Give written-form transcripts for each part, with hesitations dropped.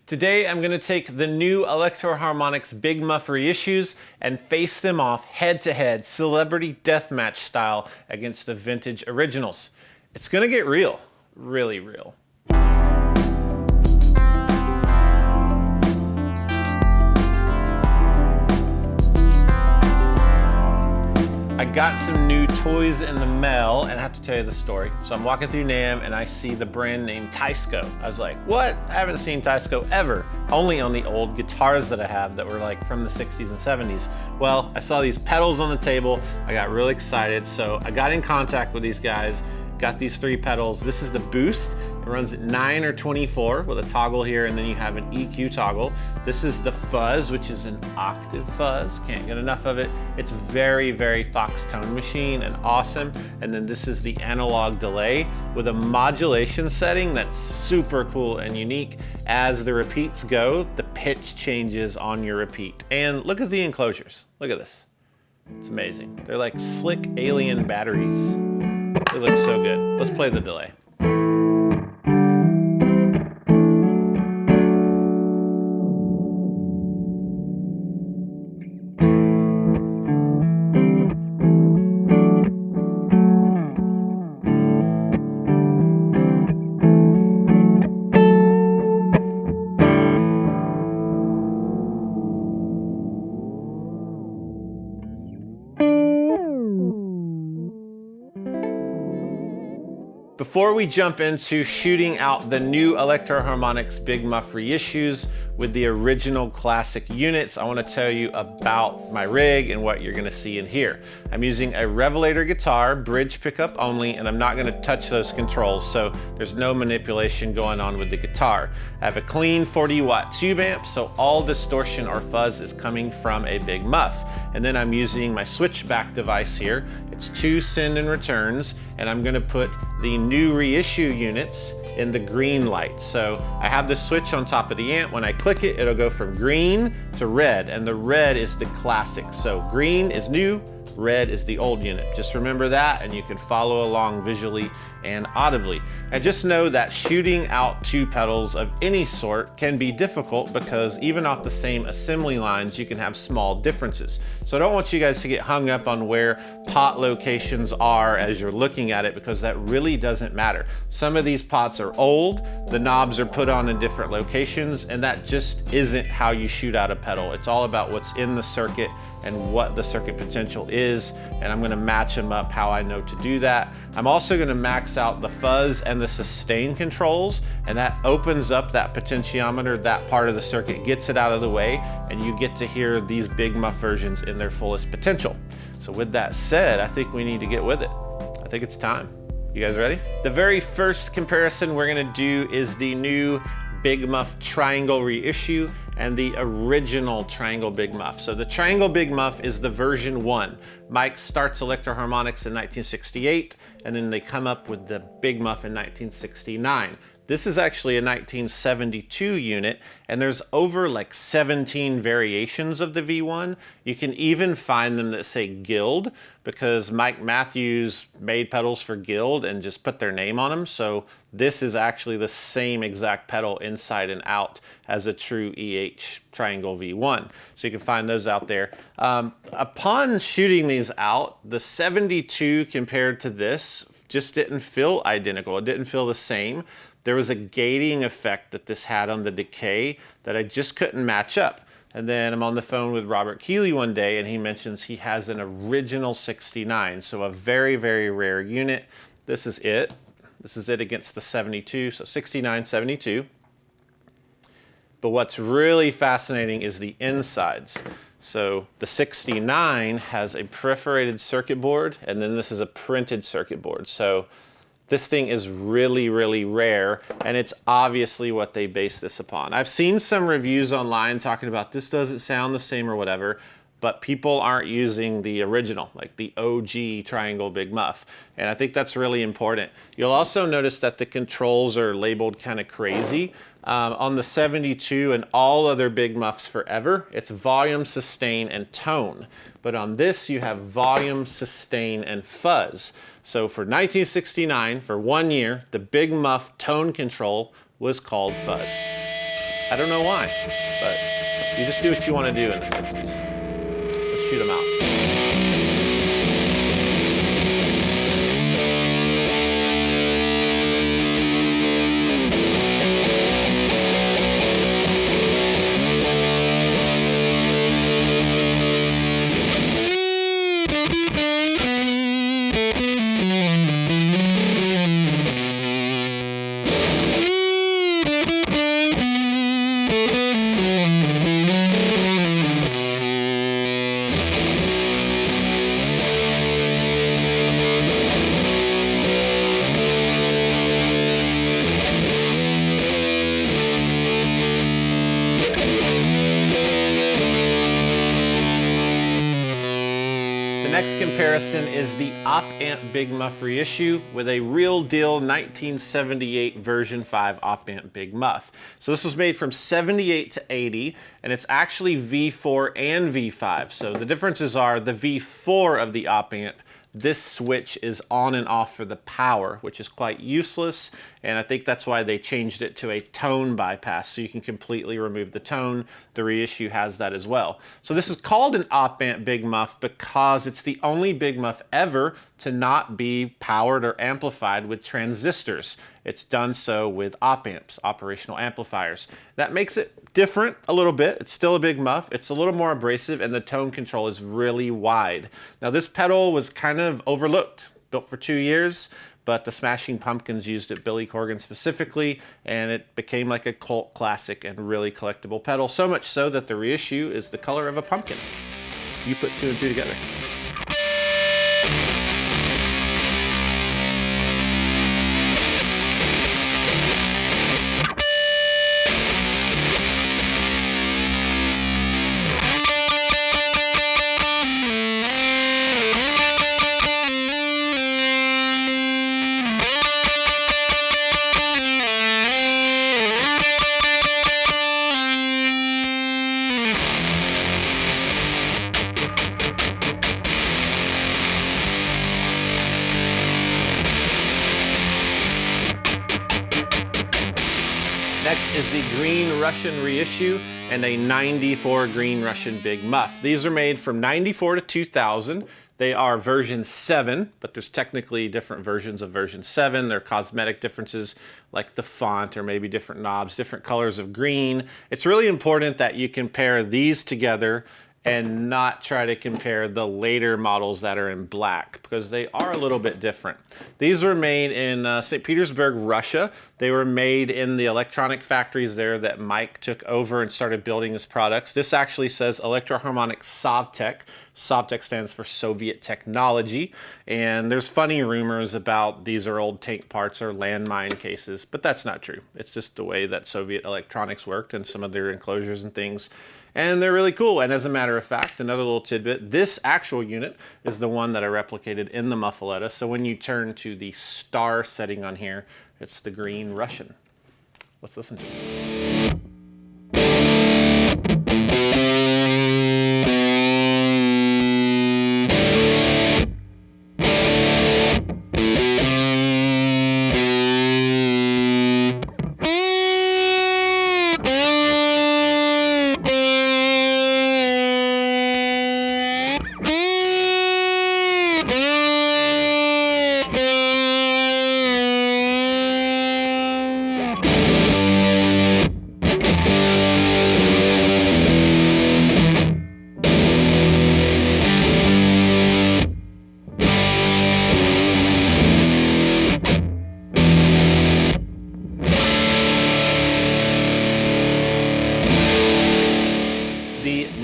Today I'm going to take the new Electro-Harmonix Big Muff reissues and face them off head-to-head, celebrity deathmatch style against the vintage originals. It's going to get real, really real. I got some new toys in the mail, and I have to tell you the story. So I'm walking through NAMM and I see the brand name Teisco. I was like, what? I haven't seen Teisco ever. Only on the old guitars that I have that were like from the 60s and 70s. Well, I saw these pedals on the table. I got really excited. So I got in contact with these guys, got these 3 pedals. This is the Boost. It runs at 9 or 24 with a toggle here, and then you have an EQ toggle. This is the Fuzz, which is an octave fuzz. Can't get enough of it. It's very, very Fox tone machine and awesome. And then this is the Analog Delay with a modulation setting that's super cool and unique. As the repeats go, the pitch changes on your repeat. And look at the enclosures. Look at this. It's amazing. They're like slick alien batteries. It looks so good. Let's play the delay. Before we jump into shooting out the new Electro-Harmonix Big Muff reissues with the original classic units, I want to tell you about my rig and what you're going to see and hear. I'm using a Revelator guitar, bridge pickup only, and I'm not going to touch those controls, so there's no manipulation going on with the guitar. I have a clean 40-watt tube amp, so all distortion or fuzz is coming from a Big Muff. And then I'm using my switchback device here. It's 2 send and returns, and I'm going to put the new reissue units in the green light. So I have the switch on top of the amp. When I click it, it'll go from green to red, and the red is the classic. So green is new, red is the old unit. Just remember that, and you can follow along visually and audibly. And just know that shooting out 2 pedals of any sort can be difficult because even off the same assembly lines, you can have small differences. So I don't want you guys to get hung up on where pot locations are as you're looking at it, because that really doesn't matter. Some of these pots are old, the knobs are put on in different locations, and that just isn't how you shoot out a pedal. It's all about what's in the circuit and what the circuit potential is, and I'm gonna match them up how I know to do that. I'm also gonna max out the fuzz and the sustain controls, and that opens up that potentiometer. That part of the circuit gets it out of the way, and you get to hear these Big Muff versions in their fullest potential. So with that said, I think we need to get with it. I think it's time. You guys ready? The very first comparison we're gonna do is the new Big Muff Triangle reissue and the original Triangle Big Muff. So the Triangle Big Muff is the version 1. Mike starts Electro-Harmonix in 1968, and then they come up with the Big Muff in 1969. This is actually a 1972 unit, and there's over like 17 variations of the V1. You can even find them that say Guild, because Mike Matthews made pedals for Guild and just put their name on them. So this is actually the same exact pedal inside and out as a true EH Triangle V1. So you can find those out there. Upon shooting these out, the 72 compared to this just didn't feel identical. It didn't feel the same. There was a gating effect that this had on the decay that I just couldn't match up. And then I'm on the phone with Robert Keeley one day, and he mentions he has an original 69, so a very, very rare unit. This is it. This is it against the 72, so 69, 72. But what's really fascinating is the insides. So the 69 has a perforated circuit board, and then this is a printed circuit board. So this thing is really, really rare, and it's obviously what they base this upon. I've seen some reviews online talking about this doesn't sound the same or whatever, but people aren't using the original, like the OG Triangle Big Muff. And I think that's really important. You'll also notice that the controls are labeled kind of crazy. On the 72 and all other Big Muffs forever, it's volume, sustain, and tone. But on this, you have volume, sustain, and fuzz. So for 1969, for 1 year, the Big Muff tone control was called Fuzz. I don't know why, but you just do what you want to do in the 60s. Let's shoot them out. Next comparison is the op-amp Big Muff reissue with a real deal 1978 version 5 op-amp Big Muff. So this was made from 78 to 80, and it's actually V4 and V5. So the differences are the V4 of the op-amp, this switch is on and off for the power, which is quite useless, and I think that's why they changed it to a tone bypass, so you can completely remove the tone. The reissue has that as well. So this is called an op-amp Big Muff because it's the only Big Muff ever to not be powered or amplified with transistors. It's done so with op-amps, operational amplifiers. That makes it different a little bit. It's still a Big Muff. It's a little more abrasive, and the tone control is really wide. Now this pedal was kind of overlooked, built for 2 years, but the Smashing Pumpkins used it, Billy Corgan specifically, and it became like a cult classic and really collectible pedal, so much so that the reissue is the color of a pumpkin. You put 2 and 2 together. Next is the Green Russian reissue and a 94 Green Russian Big Muff. These are made from 94 to 2000. They are version 7, but there's technically different versions of version 7. There are cosmetic differences like the font or maybe different knobs, different colors of green. It's really important that you compare these together and not try to compare the later models that are in black because they are a little bit different. These were made in St. Petersburg, Russia. They were made in the electronic factories there that Mike took over and started building his products. This actually says Electro-Harmonix Sovtek. Sovtek stands for Soviet technology. And there's funny rumors about these are old tank parts or landmine cases, but that's not true. It's just the way that Soviet electronics worked and some of their enclosures and things. And they're really cool. And as a matter of fact, another little tidbit, this actual unit is the one that I replicated in the Muffaletta. So when you turn to the star setting on here, it's the Green Russian. Let's listen to it.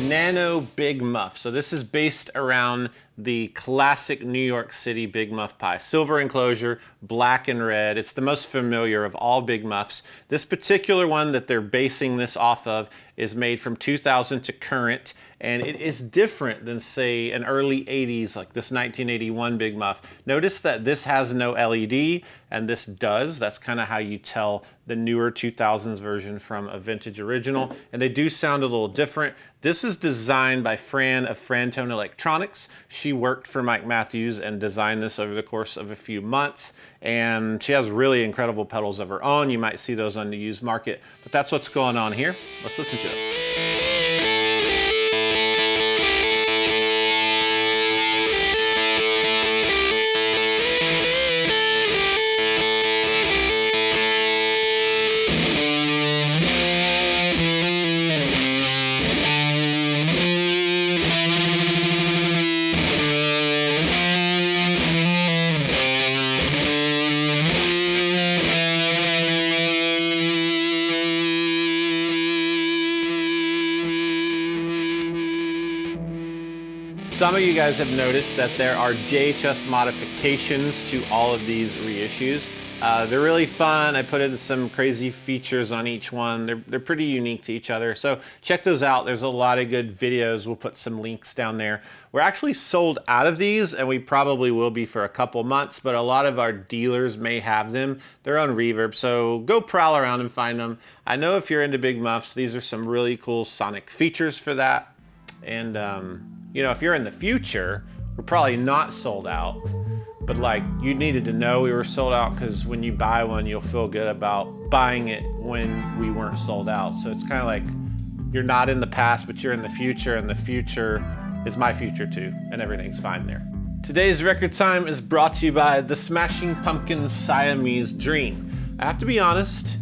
Nano Big Muff. So this is based around the classic New York City Big Muff pie. Silver enclosure, black and red. It's the most familiar of all Big Muffs. This particular one that they're basing this off of is made from 2000 to current, and it is different than, say, an early 80s, like this 1981 Big Muff. Notice that this has no LED, and this does. That's kind of how you tell the newer 2000s version from a vintage original, and they do sound a little different. This is designed by Fran of Frantone Electronics. She she worked for Mike Matthews and designed this over the course of a few months. And she has really incredible pedals of her own. You might see those on the used market, but that's what's going on here. Let's listen to it. Some of you guys have noticed that there are JHS modifications to all of these reissues. They're really fun. I put in some crazy features on each one. They're pretty unique to each other. So check those out. There's a lot of good videos. We'll put some links down there. We're actually sold out of these, and we probably will be for a couple months, but a lot of our dealers may have them. They're on Reverb, so go prowl around and find them. I know if you're into Big Muffs, these are some really cool sonic features for that. And you know, if you're in the future, we're probably not sold out, but like, you needed to know we were sold out, because when you buy one, you'll feel good about buying it when we weren't sold out. So it's kind of like you're not in the past, but you're in the future, and the future is my future too, and everything's fine there. Today's record time is brought to you by the Smashing Pumpkins Siamese Dream. I have to be honest,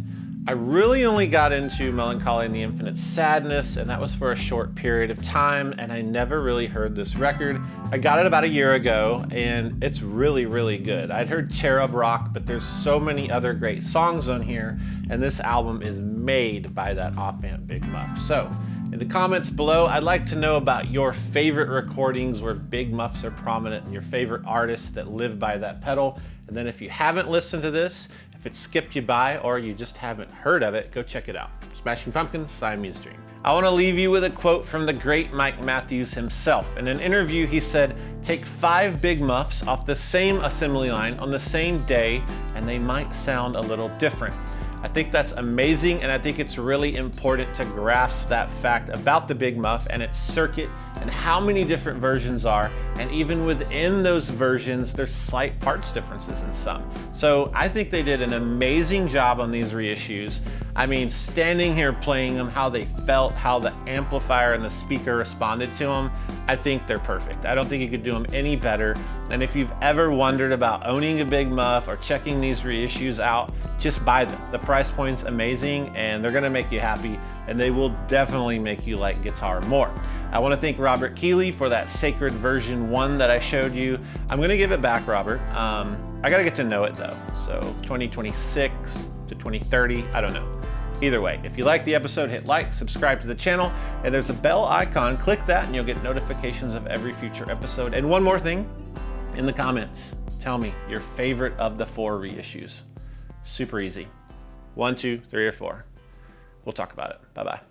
I really only got into Melancholy and the Infinite Sadness, and that was for a short period of time, and I never really heard this record. I got it about a year ago, and it's really, really good. I'd heard Cherub Rock, but there's so many other great songs on here, and this album is made by that op-amp Big Muff. So, in the comments below, I'd like to know about your favorite recordings where Big Muffs are prominent, and your favorite artists that live by that pedal. And then if you haven't listened to this, if it skipped you by or you just haven't heard of it, go check it out. Smashing Pumpkins, Siamese Dream. I want to leave you with a quote from the great Mike Matthews himself. In an interview, he said, "Take 5 Big Muffs off the same assembly line on the same day, and they might sound a little different." I think that's amazing, and I think it's really important to grasp that fact about the Big Muff and its circuit and how many different versions are, and even within those versions, there's slight parts differences in some. So I think they did an amazing job on these reissues. I mean, standing here playing them, how they felt, how the amplifier and the speaker responded to them, I think they're perfect. I don't think you could do them any better. And if you've ever wondered about owning a Big Muff or checking these reissues out, just buy them. The price point's amazing, and they're gonna make you happy, and they will definitely make you like guitar more. I wanna thank Robert Keeley for that Sacred version 1 that I showed you. I'm gonna give it back, Robert. I gotta get to know it though. So 2026 to 2030, I don't know. Either way, if you like the episode, hit like, subscribe to the channel, and there's a bell icon. Click that and you'll get notifications of every future episode. And one more thing, in the comments, tell me your favorite of the 4 reissues. Super easy. 1, 2, 3, or 4. We'll talk about it. Bye-bye.